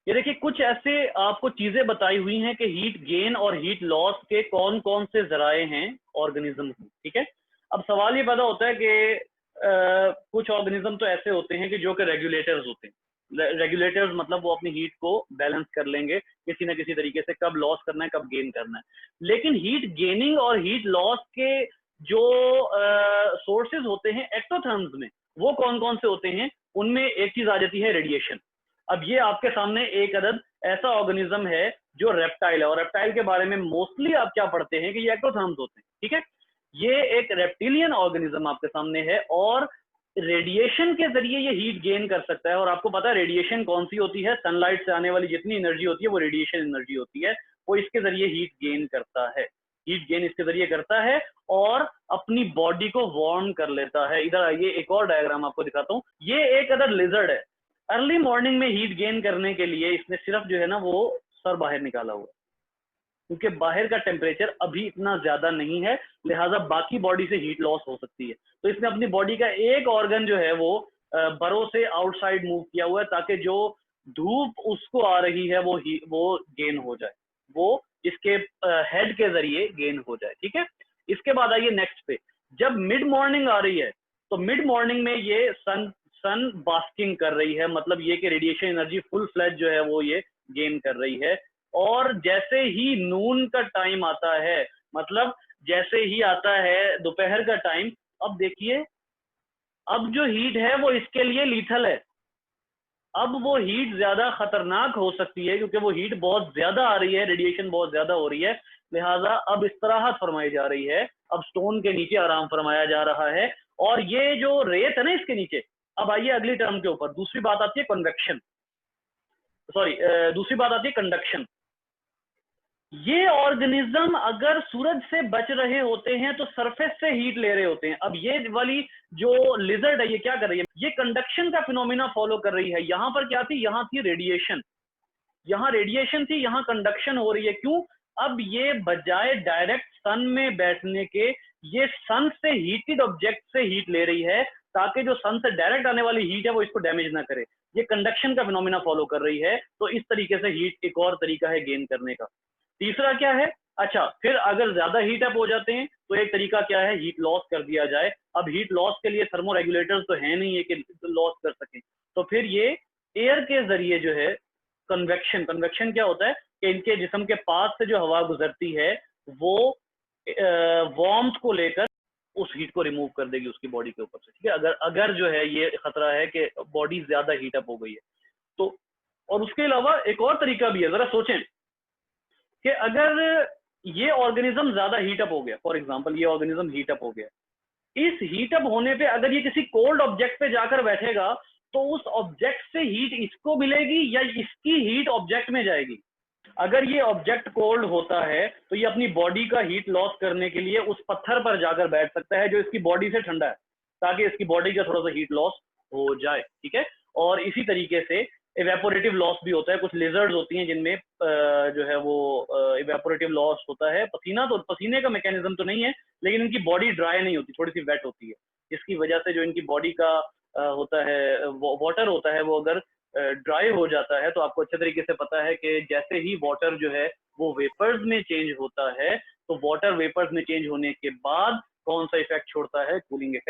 ये देखिए कुछ ऐसे आपको चीजें बताई हुई हैं कि हीट गेन और हीट लॉस के कौन कौन से जराए हैं ऑर्गेनिज्म को, ठीक है। अब सवाल ये पैदा होता है कि कुछ ऑर्गेनिज्म तो ऐसे होते हैं कि जो कि रेगुलेटर्स होते हैं। रेगुलेटर्स मतलब वो अपनी हीट को बैलेंस कर लेंगे किसी ना किसी तरीके से, कब लॉस करना है कब गेन करना है। लेकिन हीट गेनिंग और हीट लॉस के जो सोर्सेज होते हैं एक्टोथर्म्स में, वो कौन कौन से होते हैं, उनमें एक चीज आ जाती है रेडिएशन। अब ये आपके सामने एक अदद ऐसा ऑर्गेनिज्म है जो रेप्टाइल है, और रेप्टाइल के बारे में मोस्टली आप क्या पढ़ते हैं कि ये एक्टोथर्म्स होते हैं, ठीक है। ये एक रेप्टिलियन ऑर्गेनिज्म आपके सामने है और रेडिएशन के जरिए ये हीट गेन कर सकता है। और आपको पता है रेडिएशन कौन सी होती है, सनलाइट से आने वाली जितनी एनर्जी होती है वो रेडिएशन एनर्जी होती है, वो इसके जरिए हीट गेन करता है, हीट गेन इसके जरिए करता है और अपनी बॉडी को वार्म कर लेता है। इधर आइए एक और डायग्राम आपको दिखाता हूँ। ये एक अदर लिजर्ड है। अर्ली मॉर्निंग में हीट गेन करने के लिए इसने सिर्फ जो है ना वो सर बाहर निकाला हुआ, क्योंकि बाहर का टेम्परेचर अभी इतना ज्यादा नहीं है, लिहाजा बाकी बॉडी से हीट लॉस हो सकती है। तो इसने अपनी बॉडी का एक ऑर्गन जो है वो बरों से आउटसाइड मूव किया हुआ है, ताकि जो धूप उसको आ रही है वो गेन हो जाए, वो इसके हेड के जरिए गेन हो जाए, ठीक है। इसके बाद आइए नेक्स्ट पे। जब मिड मॉर्निंग आ रही है तो मिड मॉर्निंग में ये सन बास्किंग कर रही है, मतलब ये कि रेडिएशन एनर्जी फुल फ्लैश जो है वो ये गेन कर रही है। और जैसे ही नून का टाइम आता है, मतलब जैसे ही आता है दोपहर का टाइम, अब देखिए अब जो हीट है वो इसके लिए लीथल है। अब वो हीट ज्यादा खतरनाक हो सकती है क्योंकि वो हीट बहुत ज्यादा आ रही है, रेडिएशन बहुत ज्यादा हो रही है, लिहाजा अब istirahat फरमाई जा रही है, अब स्टोन के नीचे आराम फरमाया जा रहा है। और ये जो रेत है ना इसके नीचे, अब आइए अगली टर्म के ऊपर। दूसरी बात आती है कन्वेक्शन, सॉरी दूसरी बात आती है कंडक्शन। ये ऑर्गेनिज्म अगर सूरज से बच रहे होते हैं तो सरफेस से हीट ले रहे होते हैं। अब ये वाली जो लिजर्ड है ये क्या कर रही है, ये कंडक्शन का फिनोमिना फॉलो कर रही है। यहां पर क्या थी, यहां थी रेडिएशन, यहाँ रेडिएशन थी, यहाँ कंडक्शन हो रही है। क्यों, अब ये बजाय डायरेक्ट सन में बैठने के, ये सन से हीटेड ऑब्जेक्ट से हीट ले रही है, ताकि जो सन से डायरेक्ट आने वाली हीट है वो इसको डैमेज ना करे। ये कंडक्शन का फिनोमिना फॉलो कर रही है। तो इस तरीके से हीट एक और तरीका है गेन करने का। तीसरा क्या है, अच्छा फिर अगर ज्यादा हीट अप हो जाते हैं तो एक तरीका क्या है, हीट लॉस कर दिया जाए। अब हीट लॉस के लिए थर्मो रेगुलेटर्स तो है नहीं है कि लॉस कर सकें, तो फिर ये एयर के जरिए जो है कन्वेक्शन, कन्वेक्शन क्या होता है कि इनके जिस्म के पास से जो हवा गुजरती है वो वार्मथ को लेकर उस हीट को रिमूव कर देगी उसकी बॉडी के ऊपर से, ठीक है। अगर अगर जो है ये खतरा है कि बॉडी ज्यादा हीट अप हो गई है तो। और उसके अलावा एक और तरीका भी है, जरा सोचें कि अगर ये ऑर्गेनिज्म ज्यादा हीटअप हो गया, फॉर एग्जांपल ये ऑर्गेनिज्म हीटअप हो गया, इस हीटअप होने पे अगर ये किसी कोल्ड ऑब्जेक्ट पे जाकर बैठेगा तो उस ऑब्जेक्ट से हीट इसको मिलेगी या इसकी हीट ऑब्जेक्ट में जाएगी। अगर ये ऑब्जेक्ट कोल्ड होता है तो ये अपनी बॉडी का हीट लॉस करने के लिए उस पत्थर पर जाकर बैठ सकता है जो इसकी बॉडी से ठंडा है, ताकि इसकी बॉडी का थोड़ा सा हीट लॉस हो जाए, ठीक है। और इसी तरीके से इवेपोरेटिव लॉस भी होता है। कुछ लिजर्ड्स होती हैं जिनमें जो है वो इवेपोरेटिव लॉस होता है। पसीना तो, पसीने का मैकेनिज्म तो नहीं है, लेकिन इनकी बॉडी ड्राई नहीं होती, थोड़ी सी वेट होती है, जिसकी वजह से जो इनकी बॉडी का होता है वाटर होता है वो अगर ड्राई हो जाता है तो आपको अच्छे तरीके से पता है कि जैसे ही वाटर जो है वो वेपर्स में चेंज होता है, तो वाटर वेपर्स में चेंज होने के बाद कौन सा इफेक्ट छोड़ता है, कूलिंग इफेक्ट।